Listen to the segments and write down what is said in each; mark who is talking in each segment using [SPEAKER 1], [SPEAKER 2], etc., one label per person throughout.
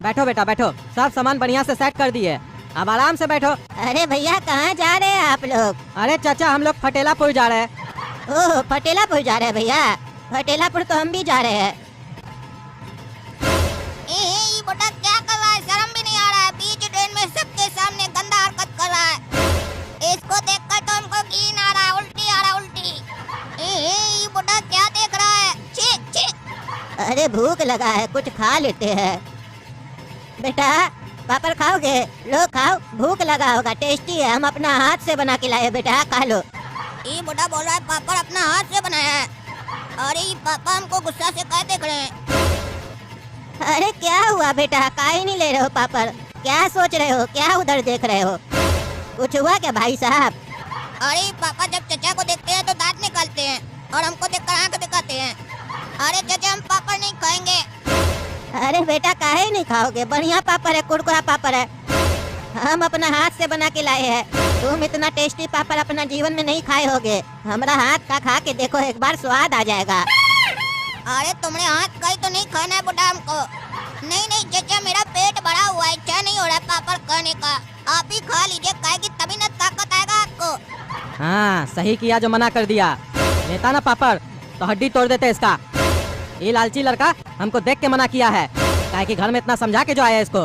[SPEAKER 1] बैठो बेटा बैठो, सब सामान बढ़िया से सेट कर दिए, अब आराम से बैठो।
[SPEAKER 2] अरे भैया कहाँ जा रहे हैं आप लोग?
[SPEAKER 1] अरे चाचा हम लोग फटेलापुर जा रहे हैं।
[SPEAKER 2] ओह फटेलापुर जा रहे हैं भैया? फटेलापुर तो हम भी जा रहे हैं।
[SPEAKER 3] ये बेटा क्या कर रहा है? शर्म भी नहीं आ रहा है? बीच ट्रेन में सबके सामने गंदा हरकत कर रहा है। इसको देखकर तो हमको घिन आ रहा है, उल्टी आ रहा है, उल्टी। ये बेटा क्या देख रहा है? छी छी।
[SPEAKER 2] अरे भूख लगा है, कुछ खा लेते हैं। बेटा पापड़ खाओगे? लो खाओ, भूख लगा होगा, टेस्टी है, हम अपना हाथ से बना के लाए बेटा, खा लो।
[SPEAKER 3] ये बेटा बोल रहा है पापड़ अपना हाथ से बनाया है। अरे ये पापा हमको गुस्सा से क्या देख रहे हैं?
[SPEAKER 2] अरे क्या हुआ बेटा, काहे नहीं ले रहे हो पापड़? क्या सोच रहे हो, क्या उधर देख रहे हो? कुछ हुआ क्या भाई साहब?
[SPEAKER 3] अरे पापा जब चचा को देखते हैं तो दांत निकालते हैं और हमको देखकर आंख दिखाते हैं। अरे चचा हम पापड़ नहीं खाएंगे।
[SPEAKER 2] अरे बेटा काहे नहीं खाओगे, बढ़िया पापड़ है, कुरकुरा पापड़ है, हम अपना हाथ से बना के लाए हैं। तुम इतना टेस्टी पापड़ अपना जीवन में नहीं खाए होगे, हमारा हाथ का खा के देखो, एक बार स्वाद आ जाएगा।
[SPEAKER 3] अरे तुमने हाथ का ही तो नहीं खाना है बेटा हमको। नहीं नहीं चचा मेरा पेट भरा हुआ है, इच्छा नहीं हो रहा है पापड़ खाने का। आप ही खा लीजिए, खाएगी तभी ना ताकत आएगा आपको।
[SPEAKER 1] हाँ सही किया जो मना कर दिया, लेता ना पापड़ तो हड्डी तोड़ देते इसका। ये लालची लड़का हमको देख के मना किया है, काहे कि घर में इतना समझा के जो आया इसको,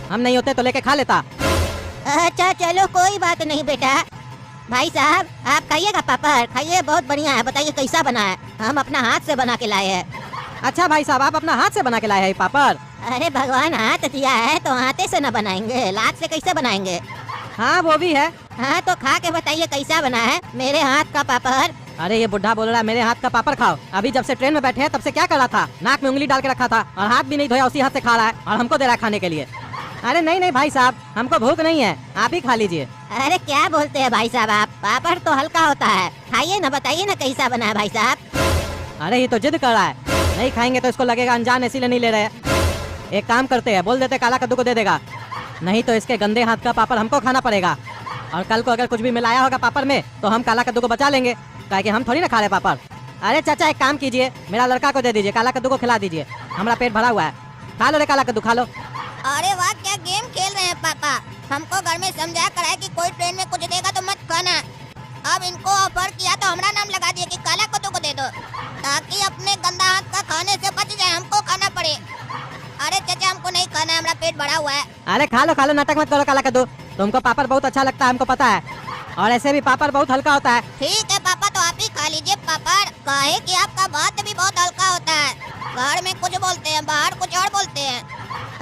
[SPEAKER 1] हम नहीं होते तो लेके खा लेता।
[SPEAKER 2] अच्छा चलो कोई बात नहीं बेटा। भाई साहब आप खाइएगा पापड़, खाइए, बहुत बढ़िया है। बताइए कैसा बना है? हम अपना हाथ से बना के लाए हैं।
[SPEAKER 1] अच्छा भाई साहब आप अपना हाथ से बना के लाए हैं पापड़?
[SPEAKER 2] अरे भगवान हाथ दिया है तो हाथे से न बनाएंगे, लात से कैसे बनाएंगे?
[SPEAKER 1] हाँ वो भी है।
[SPEAKER 2] हाँ तो खा के बताइए कैसा बना है मेरे हाथ का पापड़।
[SPEAKER 1] अरे ये बुढ़ा बोल रहा है मेरे हाथ का पापड़ खाओ। अभी जब से ट्रेन में बैठे हैं तब से क्या कर रहा था, नाक में उंगली डाल के रखा था और हाथ भी नहीं धोया, उसी हाथ से खा रहा है और हमको दे रहा है खाने के लिए। अरे नहीं नहीं भाई साहब हमको भूख नहीं है, आप ही खा लीजिए।
[SPEAKER 2] अरे क्या बोलते हैं भाई साहब आप, पापड़ तो हल्का होता है, खाइए ना, बताइए ना कैसा बना है भाई साहब।
[SPEAKER 1] अरे ये तो जिद कर रहा है, नहीं खाएंगे तो इसको लगेगा अनजान, इसीलिए नहीं ले रहे। एक काम करते हैं, बोल देते काला कद्दू को दे देगा, नहीं तो इसके गंदे हाथ का पापड़ हमको खाना पड़ेगा। और कल को अगर कुछ भी मिलाया होगा पापड़ में तो हम काला कद्दू को बचा लेंगे, काहे कि हम थोड़ी ना खा रहे पापड़। अरे चाचा एक काम कीजिए, मेरा लड़का को दे दीजिए, काला कद्दू को खिला दीजिए, हमारा पेट भरा हुआ है, खा लो रे काला कद्दू खा लो।
[SPEAKER 3] अरे वाह क्या गेम खेल रहे हैं पापा। हमको घर में समझा कर है कि कोई ट्रेन में कुछ देगा तो मत खाना। अब इनको ऑफर किया तो हमारा नाम लगा दिया कि काला कद्दू को दे दो, ताकि अपने गंदा हाथ का खाने से बच जाए, हमको खाना पड़े। अरे चाचा हमको नहीं खाना है, हमारा पेट भरा हुआ है।
[SPEAKER 1] अरे खा लो, नाटक मत करो काला कद्दू, तुमको पापड़ बहुत अच्छा लगता है हमको पता है, और ऐसे भी पापड़ बहुत हल्का होता है।
[SPEAKER 3] ठीक है पापा तो आप ही खा लीजिए पापड़, काहे कि आपका बात भी बहुत हल्का होता है। घर में कुछ बोलते हैं, बाहर कुछ और बोलते हैं।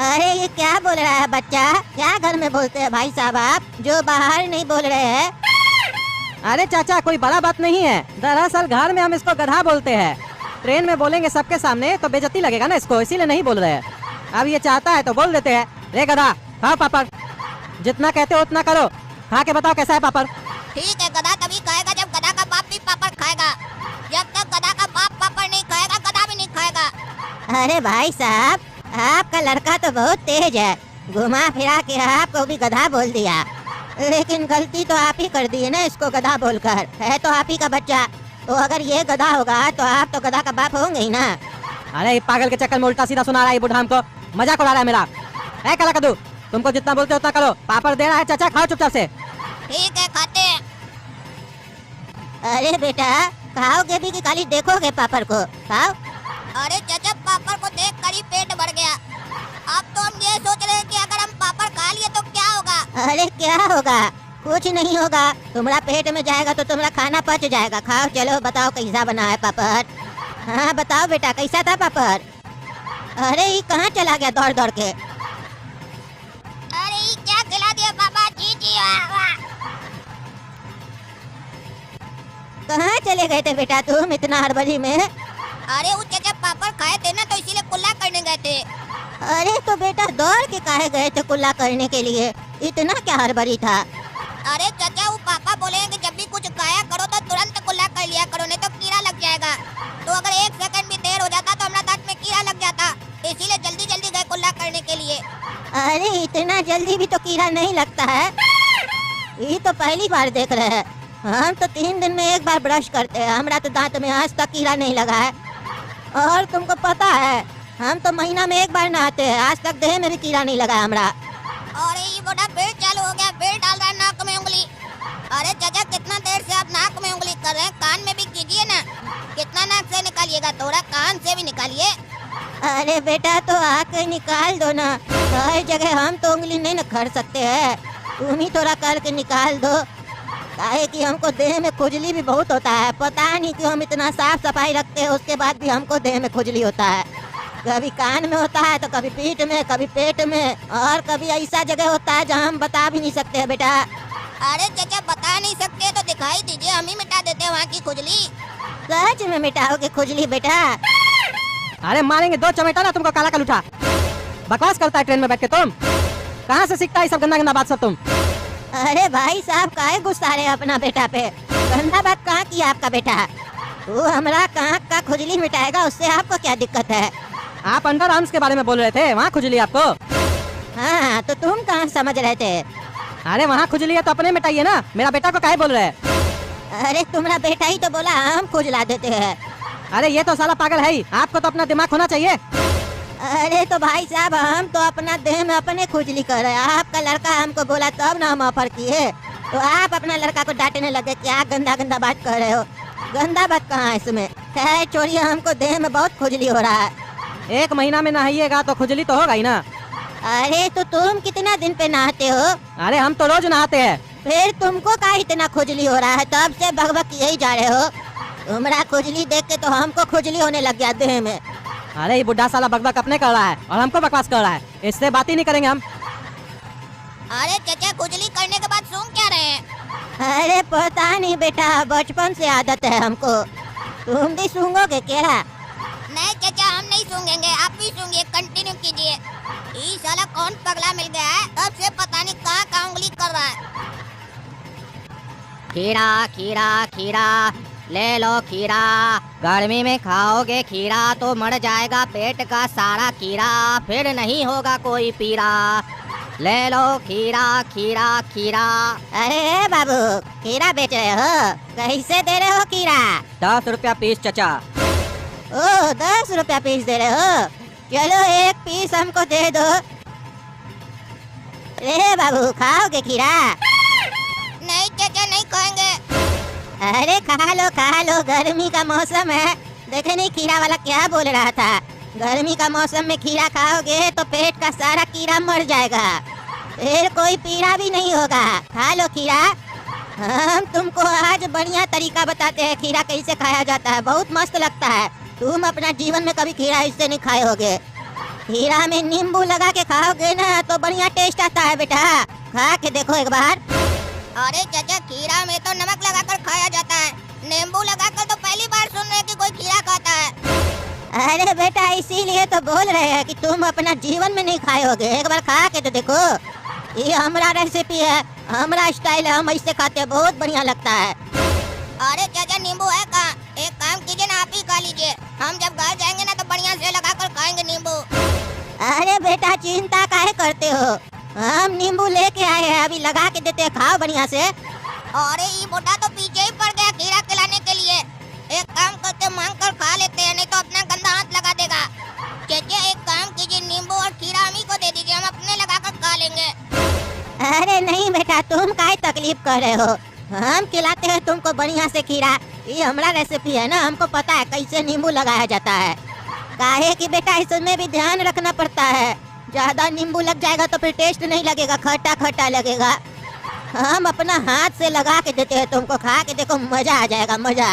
[SPEAKER 2] अरे ये क्या बोल रहा है बच्चा, क्या घर में बोलते हैं भाई साहब आप, जो बाहर नहीं बोल रहे हैं?
[SPEAKER 1] अरे चाचा कोई बड़ा बात नहीं है, दरअसल घर में हम इसको गधा बोलते हैं, ट्रेन में बोलेंगे सबके सामने तो बेइज्जती लगेगा ना इसको, इसीलिए नहीं बोल रहे हैं। अब ये चाहता है तो बोल देते हैं, रे गधा खाओ पापड़, जितना कहते हो उतना करो, खा के बताओ कैसा है पापड़।
[SPEAKER 3] ठीक है गधा तभी खाएगा जब गधा का बाप भी पापड़ खाएगा, जब तक गधा का बाप पापड़ नहीं खाएगा गधा भी नहीं खाएगा।
[SPEAKER 2] अरे भाई साहब आपका लड़का तो बहुत तेज है, घुमा फिरा के आपको भी गधा बोल दिया, लेकिन गलती तो आप ही कर दी है ना इसको गधा बोलकर, है तो आप ही का बच्चा, तो अगर ये गधा होगा तो आप तो गधा का बाप होंगे ही ना।
[SPEAKER 1] अरे पागल के चक्कर में उल्टा सीधा सुना रहा है बुढ़ा, हमको मजाक उड़ा रहा है मेरा। है काला कद्दू तुमको जितना बोलते उतना करो, पापड़ दे रहा है चाचा, खाओ चुपचाप से।
[SPEAKER 3] ठीक है खाते हैं।
[SPEAKER 2] अरे बेटा खाओगे भी कि खाली देखोगे पापड़ को? खाओ।
[SPEAKER 3] अरे चाचा पापड़ को देख कर ही पेट भर गया, अब तो हम ये सोच रहे हैं कि अगर हम पापड़ खा लिए तो क्या होगा।
[SPEAKER 2] अरे क्या होगा, कुछ नहीं होगा, तुम्हारा पेट में जाएगा तो तुम्हारा खाना पच जाएगा। खाओ चलो बताओ कैसा बना है पापड़। हाँ बताओ बेटा कैसा था पापड़? अरे ये कहाँ चला गया दौड़ दौड़ के?
[SPEAKER 3] अरे ये क्या खिला दिया पापा, जी जी वाह वाह।
[SPEAKER 2] कहाँ चले गए थे बेटा तुम इतना हड़बड़ी में?
[SPEAKER 3] अरे वो चाचा पापड़ खाए थे ना तो इसीलिए कुल्ला करने गए थे।
[SPEAKER 2] अरे तो बेटा दौड़ के काहे गए थे कुल्ला करने के लिए, इतना क्या हड़बड़ी था?
[SPEAKER 3] अरे चाचा वो पापा बोले हैं कि जब भी कुछ खाया करो तो तुरंत कुल्ला कर लिया करो, नहीं तो कीड़ा लग जाएगा। तो अगर 1 सेकंड भी देर हो जाता तो हमारा दांत में कीड़ा लग जाता, इसीलिए जल्दी जल्दी गए कुल्ला करने के लिए।
[SPEAKER 2] अरे इतना जल्दी भी तो कीड़ा नहीं लगता है, ये तो पहली बार देख रहे हैं, हम तो 3 दिन में 1 बार ब्रश करते हैं, हमारा तो दांत में आज तक कीड़ा नहीं लगा है। और तुमको पता है हम तो महीना में एक बार नहाते हैं, आज तक देह में भी कीड़ा नहीं लगा हमरा।
[SPEAKER 3] अरे ये बुढ़ा फिर चालू हो गया, फिर डाल रहा है नाक में उंगली। अरे चाचा कितना देर से आप नाक में उंगली कर रहे हैं, कान में भी कीजिए ना। कितना नाक से निकालिएगा, थोड़ा कान से भी निकालिए।
[SPEAKER 2] अरे बेटा तो आके निकाल दो ना, हर जगह हम तो उंगली नहीं न कर सकते हैं, तुम ही थोड़ा करके निकाल दो। काहे कि हमको देह में खुजली भी बहुत होता है, पता नहीं क्यों हम इतना साफ सफाई रखते हैं उसके बाद भी हमको देह में खुजली होता है। कभी कान में होता है तो कभी पीठ में, कभी पेट में, और कभी ऐसा जगह होता है जहाँ हम बता भी नहीं सकते हैं बेटा।
[SPEAKER 3] अरे चाचा बता नहीं सकते तो दिखाई दीजिए, हम ही मिटा देते हैं वहाँ की खुजली।
[SPEAKER 2] सच में मिटाओगे खुजली बेटा?
[SPEAKER 1] अरे मारेंगे दो चमेटा ना तुमको, काला कलूठा। बकवास करता है ट्रेन में बैठ के तुम, कहाँ से सीखता है सब गंदा गंदा बात सब तुम?
[SPEAKER 2] अरे भाई साहब काहे गुस्सा रहे अपना बेटा पे? गंदा बात कहाँ किया आपका बेटा? वो हमारा कहाँ का खुजली मिटाएगा, उससे आपको क्या दिक्कत है?
[SPEAKER 1] आप अंडर आर्म्स के बारे में बोल रहे थे, वहाँ खुजली आपको?
[SPEAKER 2] हाँ तो तुम कहाँ समझ रहे थे?
[SPEAKER 1] अरे वहाँ खुजली है तो अपने मिटाइए ना, मेरा बेटा को काहे बोल रहे हैं?
[SPEAKER 2] अरे तुम्हारा बेटा ही तो बोला हम खुजला देते हैं।
[SPEAKER 1] अरे ये तो साला पागल है ही, आपको तो अपना दिमाग होना चाहिए।
[SPEAKER 2] अरे तो भाई साहब हम तो अपना देह में अपने खुजली कर रहे हैं, आपका लड़का हमको बोला तब ना हम ऑफर किए, तो आप अपना लड़का को डांटने लगे, क्या गंदा गंदा बात कर रहे हो? गंदा बात कहाँ है इसमें? खैर छोड़िए, हमको देह में बहुत खुजली हो रहा है।
[SPEAKER 1] एक महीना में नहाइएगा तो खुजली तो होगा ही ना।
[SPEAKER 2] अरे तो तुम कितना दिन पे नहाते हो?
[SPEAKER 1] अरे हम तो रोज नहाते हैं।
[SPEAKER 2] फिर तुमको का इतना खुजली हो रहा है? तब से भगभग यही जा रहे हो। तुम्हारा खुजली देख के तो हमको खुजली होने लग गया देह में।
[SPEAKER 1] अरे ये बुढ़ा साला बकबक अपने कर रहा है और हमको बकवास कर रहा है, इससे बात ही नहीं करेंगे हम।
[SPEAKER 3] अरे चाचा खुजली करने के बाद सूंघ क्या रहे हैं?
[SPEAKER 2] अरे पता नहीं बेटा, बचपन से आदत है हमको। तुम भी सूंघोगे क्या?
[SPEAKER 3] नहीं चाचा हम नहीं सूंघेंगे, आप भी सूंघिए, कंटिन्यू कीजिए। ये साला कौन पगला मिल गया है, तब से पता नहीं कहाँ कहाँ उंगली कर रहा है।
[SPEAKER 4] खीरा खीरा खीरा ले लो खीरा, गर्मी में खाओगे खीरा तो मर जाएगा पेट का सारा कीड़ा, फिर नहीं होगा कोई पीरा। ले लो खीरा खीरा खीरा।
[SPEAKER 2] अरे बाबू खीरा बेच रहे हो? कैसे दे रहे हो खीरा?
[SPEAKER 1] 10 रुपया पीस चाचा।
[SPEAKER 2] ओ 10 रुपया पीस दे रहे हो? चलो एक पीस हमको दे दो। रे बाबू खाओगे खीरा?
[SPEAKER 3] नहीं चाचा नहीं खाएंगे।
[SPEAKER 2] अरे खा लो, गर्मी का मौसम है। देखे नहीं खीरा वाला क्या बोल रहा था, गर्मी का मौसम में खीरा खाओगे तो पेट का सारा कीड़ा मर जाएगा, फिर कोई पीड़ा भी नहीं होगा। खा लो खीरा। हम तुमको आज बढ़िया तरीका बताते हैं खीरा कैसे खाया जाता है, बहुत मस्त लगता है। तुम अपना जीवन में कभी खीरा इससे नहीं खाए होगे। खीरा में नींबू लगा के खाओगे ना तो बढ़िया टेस्ट आता है बेटा, खा के देखो एक बार।
[SPEAKER 3] अरे चाचा खीरा में तो नमक लगाकर खाया जाता है, नींबू लगाकर तो पहली बार सुन रहे हैं कि कोई खीरा खाता है।
[SPEAKER 2] अरे बेटा इसीलिए तो बोल रहे हैं कि तुम अपना जीवन में नहीं खाए होगे, एक बार खा के तो देखो। ये हमारा रेसिपी है, हमारा स्टाइल है, हम ऐसे खाते हैं, बहुत बढ़िया लगता है।
[SPEAKER 3] अरे चाचा नींबू है कहाँ? एक काम कीजिए ना, आप ही खा लीजिए, हम जब घर जाएंगे ना तो बढ़िया से लगाकर खाएंगे नींबू।
[SPEAKER 2] अरे बेटा चिंता काहे करते हो, हम नींबू लेके आए हैं, अभी लगा के देते हैं, खाओ बढ़िया से।
[SPEAKER 3] अरे ये बुढ़ा तो पीछे ही पड़ गया खीरा खिलाने के लिए। एक काम करते मांग कर खा लेते हैं, नहीं तो अपना गंदा हाथ लगा देगा। चाचा एक काम कीजिए, नींबू और खीरा हम ही को दे दीजिए, हम अपने लगाकर खा लेंगे।
[SPEAKER 2] अरे नहीं बेटा तुम काहे तकलीफ कर रहे हो, हम खिलाते हैं तुमको बढ़िया से खीरा। ये हमारा रेसिपी है ना, हमको पता है कैसे नींबू लगाया जाता है। काहे कि बेटा इसमें भी ध्यान रखना पड़ता है, ज्यादा नींबू लग जाएगा तो फिर टेस्ट नहीं लगेगा, खट्टा खट्टा लगेगा। हम अपना हाथ से लगा के देते हैं तुमको, खा के देखो मजा आ जाएगा, मजा।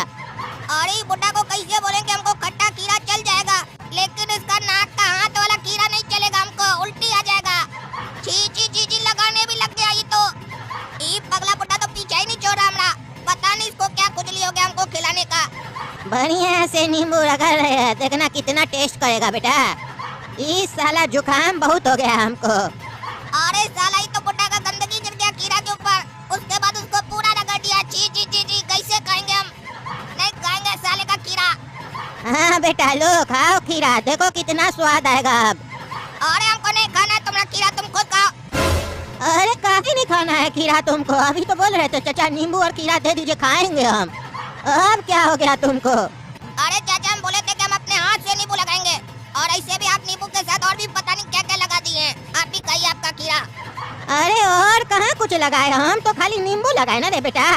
[SPEAKER 3] अरे बुढ़ा को कैसे बोलेंगे हमको खट्टा खीरा चल जाएगा, लेकिन इसका नाक का हाथ वाला खीरा नहीं चलेगा, हमको उल्टी आ जाएगा। छी छी छी छी लगाने भी लग गया ये तो। ये पगला बुढ़ा तो पीछे ही नहीं छोड़ रहा हमारा, पता नहीं इसको क्या खुजली हो गया हमको खिलाने का।
[SPEAKER 2] बढ़िया से नींबू रगड़ रहे हैं, देखना कितना टेस्ट करेगा बेटा। इस साला जुकाम बहुत हो गया हमको।
[SPEAKER 3] अरे साला ये तो बुढ़ा का गंदगी गिर गया खीरा के ऊपर, उसके बाद उसको पूरा रगड़ दिया। छी छी छी छी कैसे खाएंगे हम, नहीं खाएंगे साले का खीरा।
[SPEAKER 2] हाँ बेटा लो खाओ खीरा, देखो कितना स्वाद आएगा अब।
[SPEAKER 3] अरे हमको नहीं खाना है तुम्हारा खीरा, तुम खुद खाओ।
[SPEAKER 2] अरे काहे नहीं खाना है खीरा तुमको, अभी तो बोल रहे थे चाचा नींबू और खीरा दे दीजिए खाएंगे हम, अब क्या हो गया तुमको?
[SPEAKER 3] अरे चाचा हम बोले थे कि हम अपने हाथ से नींबू लगाएंगे, और ऐसे भी आप
[SPEAKER 2] कुछ लगाए, हम तो खाली नींबू लगाए ना रे बेटा।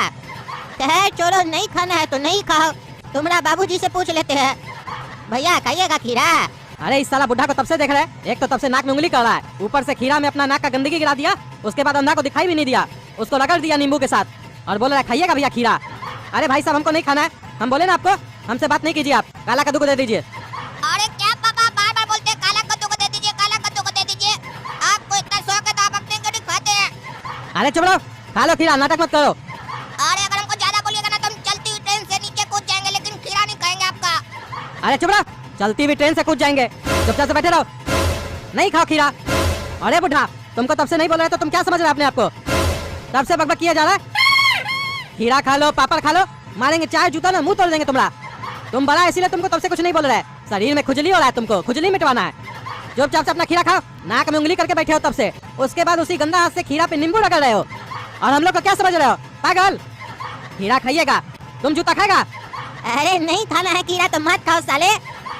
[SPEAKER 2] कहे चलो नहीं खाना है तो नहीं खाओ, तुम्हारा बाबूजी से पूछ लेते हैं। भैया खाइएगा खीरा?
[SPEAKER 1] अरे इस साला बुढ़ा को तब से देख रहे हैं, एक तो तब से नाक में उंगली कर रहा है, ऊपर से खीरा में अपना नाक का गंदगी गिरा दिया, उसके बाद अंधा को दिखाई भी नहीं दिया, उसको रगड़ दिया नींबू के साथ और बोल रहा है खाइएगा भैया खीरा। अरे भाई साहब हमको नहीं खाना है, हम बोले ना आपको, हमसे बात नहीं कीजिए, आप काला कद्दू को दे दीजिए।
[SPEAKER 3] अरे क्या पापा बार बार बोलते हैं काला कद्दू को दे दीजिए, काला कद्दू को दे दीजिए। आपको इतना शौक है तो आप अपने को खाते हैं।
[SPEAKER 1] अरे चुप रहो, खा लो खीरा, नाटक मत करो।
[SPEAKER 3] अरे अगर हमको ज्यादा बोलिएगा ना तो हम चलती हुई ट्रेन से नीचे कूद जाएंगे, लेकिन खीरा नहीं खाएंगे आपका।
[SPEAKER 1] अरे चुप रहो, चलती हुई ट्रेन से कूद जाएंगे, चुपचाप से बैठे रहो, नहीं खाओ खीरा। अरे बुढ़ा तुमको तब से नहीं बोल रहे तो तुम क्या समझ रहे हो अपने आप को, तब से बकबक किया जा रहा है। खीरा खा लो, पापड़ खा लो, मारेंगे चाय जूता ना मुंह तोड़ देंगे तुम्हारा। तुम बड़ा इसीलिए तुमको तब से कुछ नहीं बोल रहे, शरीर में खुजली हो रहा है, तुमको खुजली मिटवाना है। चुपचाप से अपना खीरा खाओ, नाक में उंगली करके बैठे हो तब से, उसके बाद उसी गंदा हाथ से खीरा पे नींबू रगड़ रहे हो और हम लोग को क्या समझ रहे हो पागल। खीरा खाइएगा, तुम जूता खाएगा।
[SPEAKER 2] अरे नहीं खाना है खीरा तो मत खाओ साले,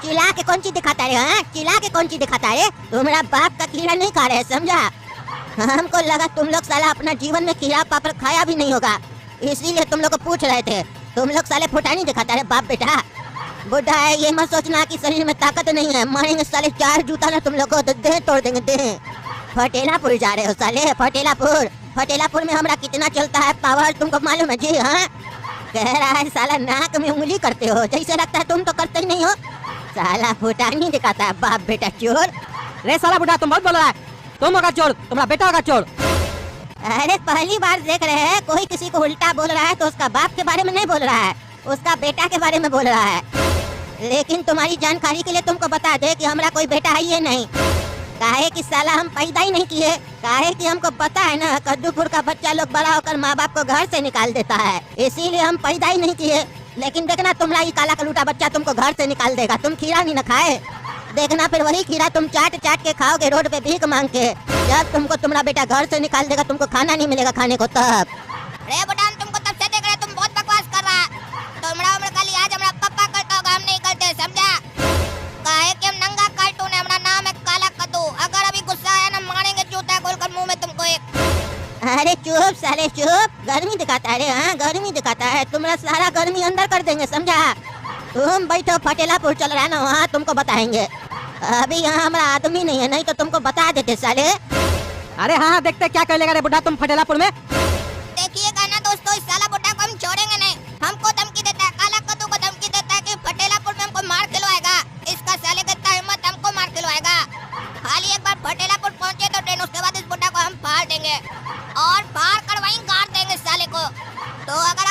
[SPEAKER 2] चिल्ला के कौन चीज दिखाता है? हाँ चिल्ला के कौन चीज दिखाता है? तुम्हारा बाप का खीरा नहीं खा रहे, समझा? हमको लगा तुम लोग साला अपना जीवन में खीरा पापड़ खाया भी नहीं होगा, इसीलिए तुम लोग को पूछ रहे थे। तुम लोग साले फुटानी दिखाता है बाप बेटा। बुढ़ा है ये मत सोचना कि शरीर में ताकत नहीं है, मारेंगे साले चार जूता ना तुम लोग को तो देह तोड़ देंगे देह। फटेलापुर जा रहे हो साले, फटेलापुर। फटेलापुर में हमारा कितना चलता है पावर तुमको मालूम है जी? हाँ कह रहा है साला नाक में उंगली करते हो, जैसे लगता है तुम तो करते ही नहीं हो। साला फुटानी दिखाता है बाप बेटा चोर।
[SPEAKER 1] रे साला बुढ़ा तुम बहुत बोल रहा है, तुम होगा चोर, तुम्हारा बेटा होगा चोर।
[SPEAKER 2] अरे पहली बार देख रहे हैं कोई किसी को उल्टा बोल रहा है तो उसका बाप के बारे में नहीं बोल रहा है, उसका बेटा के बारे में बोल रहा है। लेकिन तुम्हारी जानकारी के लिए तुमको बता दे कि हमारा कोई बेटा है ये नहीं, काहे कि साला हम पैदा ही नहीं किए, काहे कि हमको पता है ना कद्दूपुर का बच्चा लोग बड़ा होकर माँ बाप को घर से निकाल देता है, इसीलिए हम पैदा ही नहीं किए। लेकिन देखना तुम्हारा ये काला कलूटा बच्चा तुमको घर से निकाल देगा, तुम खीरा नहीं न खाए, देखना फिर वही खीरा तुम चाट चाट के खाओगे रोड पे भीख मांग के, जब तुमको तुम्हारा बेटा घर से निकाल देगा तुमको खाना नहीं मिलेगा खाने को तब।
[SPEAKER 3] रे बुढ़ा हम तुमको तब से देख रहे, तुम बहुत बकवास कर रहा है। तुम्हारा उम्र का लिहाज हमारा पापा करता होगा, हम नहीं करते, समझा? काहे कि हम नंगा कार्टून है, हमारा नाम है काला कद्दू। अगर अभी गुस्सा आया ना मारेंगे जूता खोलकर मुंह में तुमको एक।
[SPEAKER 2] अरे चुप साले चुप, गर्मी दिखाता है रे। हाँ गर्मी दिखाता है, तुम्हारा सारा गर्मी अंदर कर देंगे, समझा? तुम बैठो, फटेलापुर चल रहा है ना वहाँ तुमको बताएंगे। अभी यहाँ हमारा आदमी नहीं है, नहीं तो तुमको बता देते साले।
[SPEAKER 1] अरे हाँ देखते क्या कर लेगा रे बुढ़ा तुम फटेलापुर में।
[SPEAKER 3] देखिएगा ना दोस्तों, इस साला बुढ़ा को हम छोड़ेंगे नहीं। हमको धमकी देता है, काला कद्दू को धमकी देता है कि फटेलापुर में हमको मार खिलवाएगा। इसका साले का इतना हिम्मत, हमको मार खिलवाएगा। खाली एक बार फटेलापुर पहुंचे तो ट्रेन, उसके बाद इस बुढ़ा को हम फाड़ देंगे और फाड़ कर वहीं गाड़ देंगे साले को। तो अगर